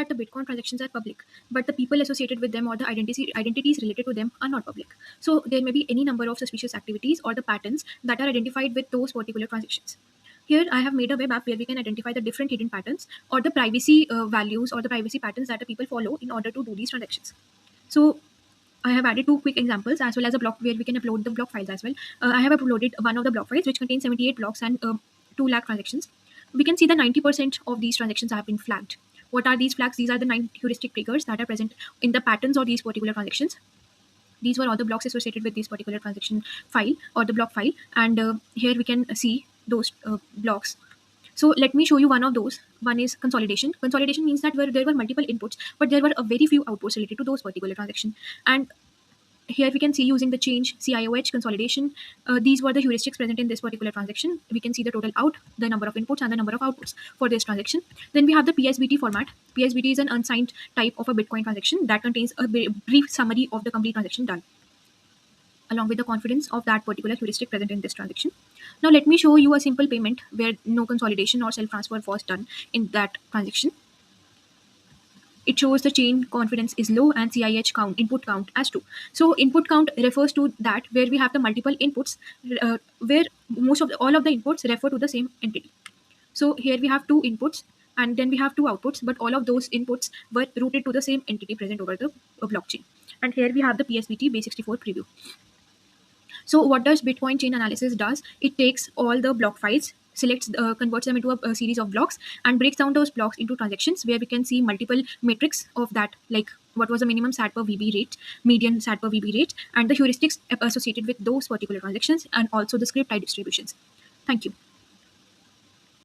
that the Bitcoin transactions are public, but the people associated with them or the identities related to them are not public. So there may be any number of suspicious activities or the patterns that are identified with those particular transactions. Here I have made a web app where we can identify the different hidden patterns or the privacy values or the privacy patterns that the people follow in order to do these transactions. So I have added two quick examples as well as a block where we can upload the block files as well. I have uploaded one of the block files which contains 78 blocks and 2 lakh transactions. We can see that 90% of these transactions have been flagged. What are these flags? These are the 9 heuristic triggers that are present in the patterns of these particular transactions. These were all the blocks associated with this particular transaction file or the block file, and here we can see those blocks. So let me show you one of those. One is consolidation. Consolidation means that there were multiple inputs, but there were a very few outputs related to those particular transaction. And here we can see using the change CIOH consolidation. These were the heuristics present in this particular transaction. We can see the total out, the number of inputs and the number of outputs for this transaction. Then we have the PSBT format. PSBT is an unsigned type of a Bitcoin transaction that contains a brief summary of the complete transaction done, along with the confidence of that particular heuristic present in this transaction. Now let me show you a simple payment where no consolidation or self-transfer was done in that transaction. It shows the chain confidence is low and CIH count, input count as 2. So input count refers to that where we have the multiple inputs, where all of the inputs refer to the same entity. So here we have 2 inputs and then we have 2 outputs, but all of those inputs were routed to the same entity present over the blockchain. And here we have the PSBT base64 preview. So what does Bitcoin chain analysis does? It takes all the block files, selects, converts them into a series of blocks and breaks down those blocks into transactions where we can see multiple metrics of that, like what was the minimum SAT per VB rate, median SAT per VB rate, and the heuristics associated with those particular transactions, and also the script type distributions. Thank you.